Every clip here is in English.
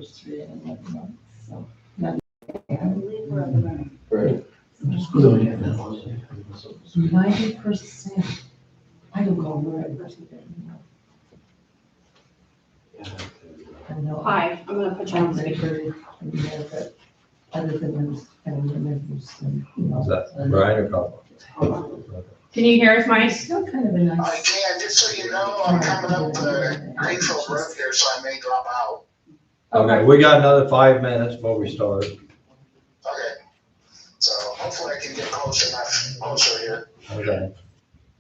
anniversary in 11 months, so. Not Right. 90%. I don't go where I was anymore. I know. Hi, I'm gonna put you on speaker. But other than those family members and, you know. Is that Brian or Carl? Can you hear us, Mike? Still kind of a I nice. can, just so you know, I'm coming up the Greenfield Road here, so I may drop out. Okay, we got another 5 minutes before we start. Okay. So hopefully I can get closer here Okay.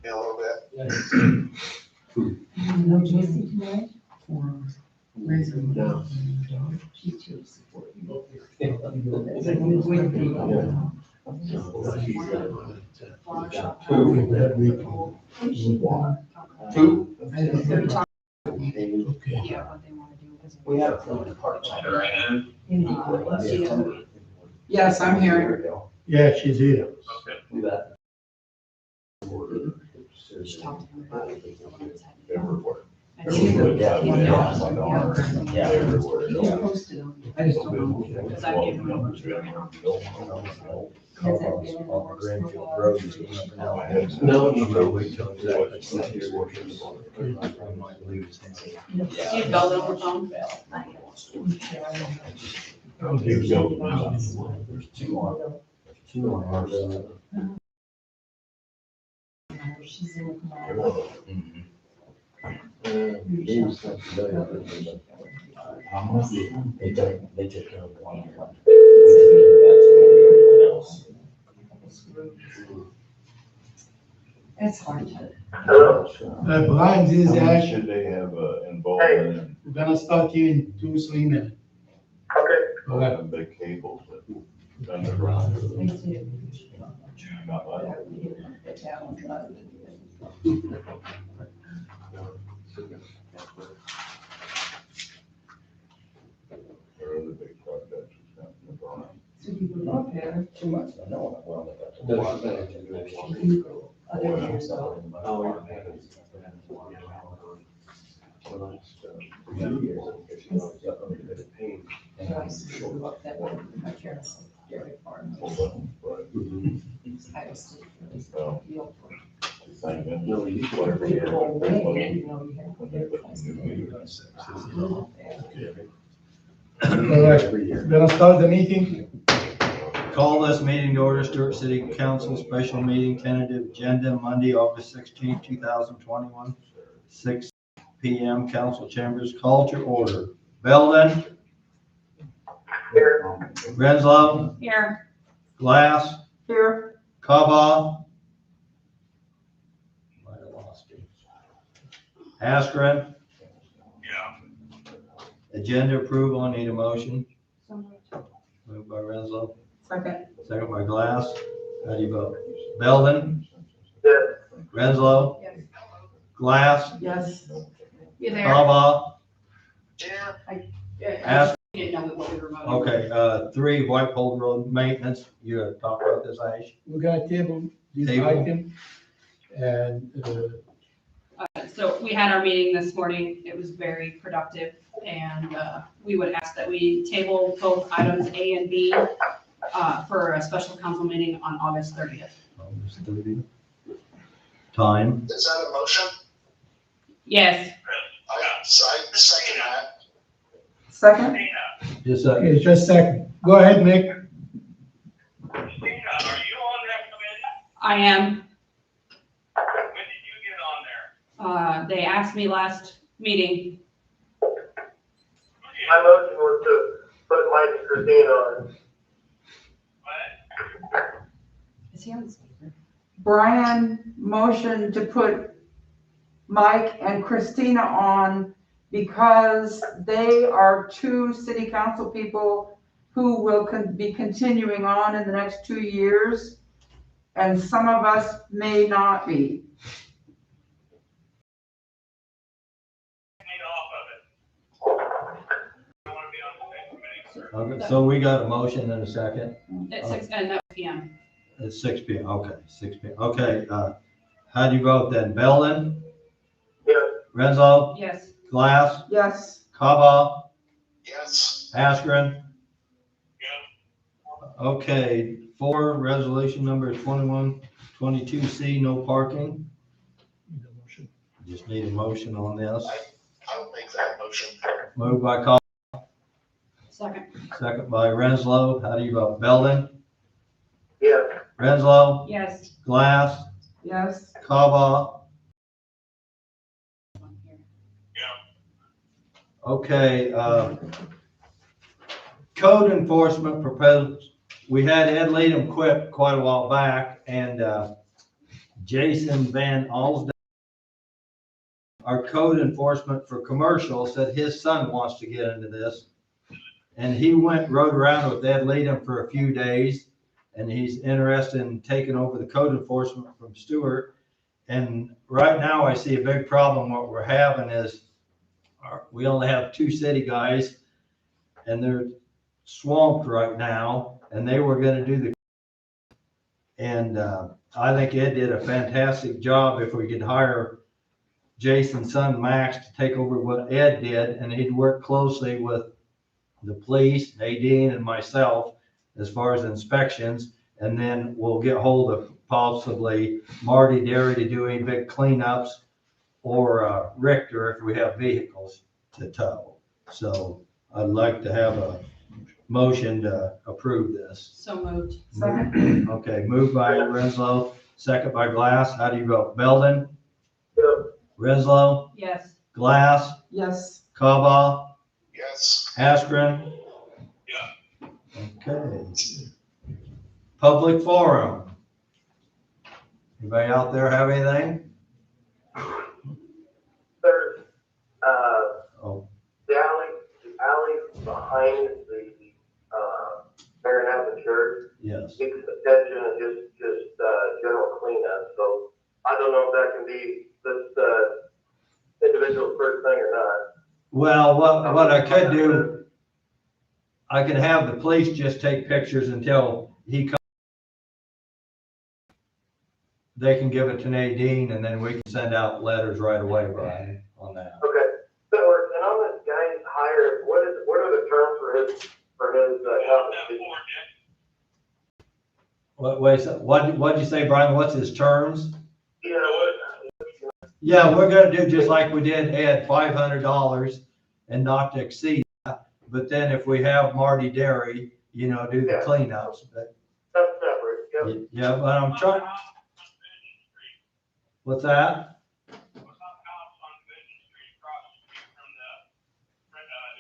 in a little bit. No Josie tonight? Or Razor? No. She too support you. It's like we would be. Two. Yeah, what they wanna do. We have a part-time. Yes, I'm here. Yeah, she's here. We got. Yeah. I just don't know. Because I've given them. Greenfield Road is going up and down. No. I'm gonna wait till exactly 6 years. Do you bell on the phone? There's two on ours. She's in with my. They took care of one. It's hard to. Brian, this is Ash. Should they have involvement in We're gonna start you in 2-3 minutes. Okay. big cables that underground? Not like. There are other big projects that's happening around. So you would up there. Too much, I know it well. You go other years ago. And I used to go up that way with my parents, dairy farm. I used to feel No, you whatever. for the whole way, you know, you had. When they put the new meters. All right, we're gonna start the meeting. Call this meeting to order, Stewart City Council special meeting, tentative agenda, Monday, August 16th, 2021, 6 PM, council chambers, call to order. Belden. Here. Renslow, Here. Glass, Here. Kava. Might have lost you. Askren. Yeah. Agenda approval, I need a motion. Moved by Renslow, Second. second by Glass. How do you vote? Belden, Yes. Renslow, Yes. Glass, Yes. You there? Kava. Yeah. Ask, Didn't know what we were voting. okay, 3 White Pole Road maintenance, you have talked about this, Ash? We're gonna table this Table. item. And, So we had our meeting this morning. It was very productive. And we would ask that we table both items A and B for a special council meeting on August 30th. August 30th. Time, Is that a motion? Yes. So I second that. Second? just okay, just a second. Go ahead, Nick. Christina, are you on that committee? I am. When did you get on there? They asked me last meeting. My motion was to put Mike and Christina on. What? Is he on the speaker? Brian motioned to put Mike and Christina on because they are 2 city council people who will be continuing on in the next 2 years, and some of us may not be. Take me off of it. I want to be on the same committee. okay, so we got a motion and a second. At 6 and that PM. At 6 PM, okay, 6 PM, okay, how do you vote then? Belden, Yes. Renzo, Yes. Glass, Yes, Kava, Yes. Askren. Yeah. Okay, 4, resolution number 2122C, no parking. Just need a motion on this. I'll make that motion. Moved by Call, Second. second by Renslow. How do you vote? Belden? Yeah. Renslow? Yes. Glass? Yes, Kava? Yeah. Okay, code enforcement proposed, we had Ed Leadham quit quite a while back, and Jason Van Alsden, our code enforcement for commercial, said his son wants to get into this. And he rode around with Ed Leadham for a few days, and he's interested in taking over the code enforcement from Stewart. And right now I see a big problem. What we're having is we only have 2 city guys, and they're swamped right now, and they were gonna do and I think Ed did a fantastic job. If we could hire Jason's son Max to take over what Ed did, and he'd work closely with the police, Nadine and myself, as far as inspections, and then we'll get hold of possibly Marty Derry to do any big cleanups, or Richter if we have vehicles to tow. So I'd like to have a motion to approve this. So moved. second, Okay, moved by Renslow, second by Glass. How do you vote? Belden? Renslow? Yes. Glass? yes, Kava? Yes. Askren? Yeah. Okay. Public forum. Anybody out there have anything? There's, Oh, the alley behind the, Maranatha Church, yes. needs attention and just general cleanup, so I don't know if that can be this, individual's first thing or not. Well, what I could do, I could have the police just take pictures until he comes. They can give it to Nadine, and then we can send out letters right away, Brian, on that. Okay, so, and on this guy's hire, what are the terms for his, health? What'd you say, Brian? What's his terms? You know, what? Yeah, we're gonna do just like we did, add $500 and not to exceed that. But then if we have Marty Derry, do the Yeah. cleanups, but, That's separate, yep. yeah, but I'm trying, what's that? What's that house on Vision Street across the street from the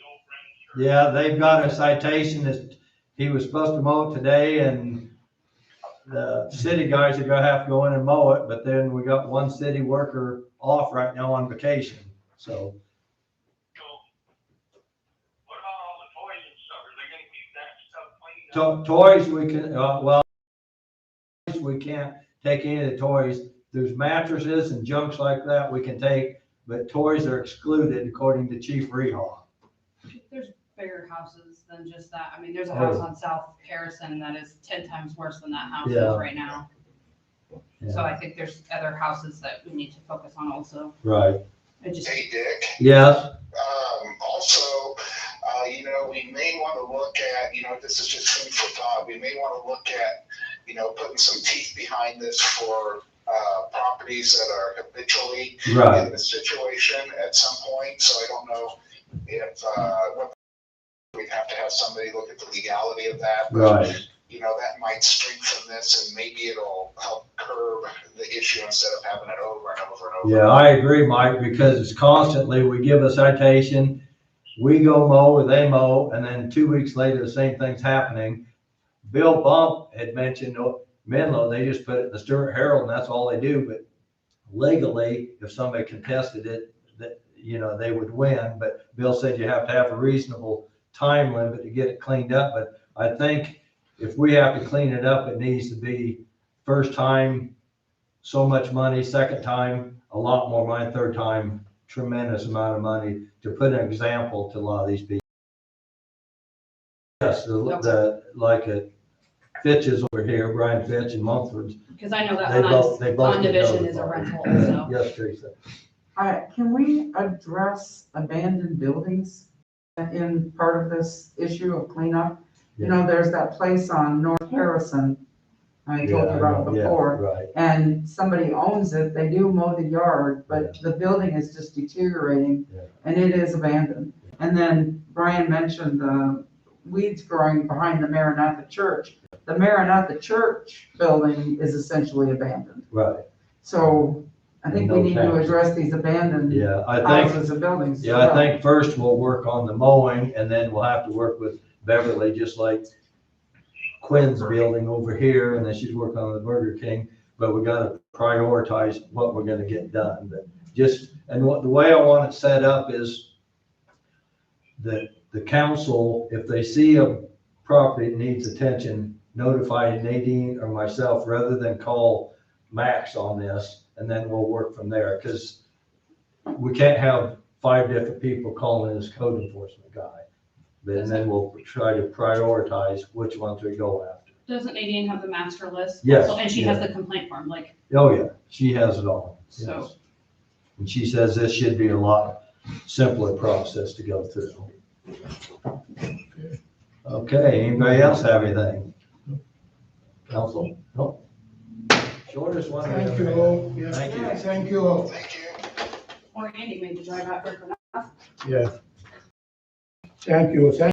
old Friends Church? Yeah, they've got a citation that he was supposed to mow it today, and the city guys are gonna have to go in and mow it, but then we got one city worker off right now on vacation, so. So, what about all the toys and stuff? Are they gonna keep that stuff clean? Toys, we can, we can't take any of the toys. There's mattresses and junks like that we can take, but toys are excluded according to Chief Rehal. There's bigger houses than just that. I mean, there's a house on South Harrison that is 10 times worse than that house is Yeah. right now. So I think there's other houses that we need to focus on also. Right. I just, Hey, Dick. Yes, Also, we may want to look at, this is just food for thought. We may want to look at, putting some teeth behind this for properties that are habitually right, in this situation at some point. So I don't know if we'd have to have somebody look at the legality of that. But, right. that might strengthen this, and maybe it'll help curb the issue instead of having it over and over and over. Yeah, I agree, Mike, because it's constantly, we give a citation, we go mow or they mow, and then 2 weeks later, the same thing's happening. Bill Bump had mentioned Menlo, they just put it in the Stewart Herald, and that's all they do, but legally, if somebody contested it, that, they would win, but Bill said you have to have a reasonable time limit to get it cleaned up, but I think if we have to clean it up, it needs to be first time, so much money, second time, a lot more money, third time, tremendous amount of money, to put an example to a lot of these people. Yes, like Fitch is over here, Brian Fitch and Mumford's. because I know that They one both on get Division is a notified. rental, so. Yes, Teresa. all right, can we address abandoned buildings? in part of this issue of cleanup. You know, there's that place on North Harrison, I told you about it Yeah, before, right. and somebody owns it, they do mow the yard, but the building is just deteriorating, Yeah. and it is abandoned. And then Brian mentioned the weeds growing behind the Maranatha Church. The Maranatha Church building is essentially abandoned. Right, So I think we No need to taxes. address these abandoned yeah, I think, houses and buildings as yeah, I well. think first we'll work on the mowing, and then we'll have to work with Beverly, just like Quinn's building over here, and then she's working on the Burger King, but we gotta prioritize what we're gonna get done, but just, and what, the way I want it set up is that the council, if they see a property that needs attention, notify Nadine or myself, rather than call Max on this, and then we'll work from there, because we can't have 5 different people calling this code enforcement guy. And then we'll try to prioritize which ones we go after. Doesn't Nadine have the master list? Yes, So- And she has yeah. the complaint form, like, Oh, yeah, she has it all. So- Yes. And she says this should be a lot simpler process to go through. Okay, anybody else have anything? Council? Nope. Shortest one. we Thank ever you had. all. Yeah, Thank you. Thank you all. Thank you. or Andy made the drive out here for that. Yeah. Thank you.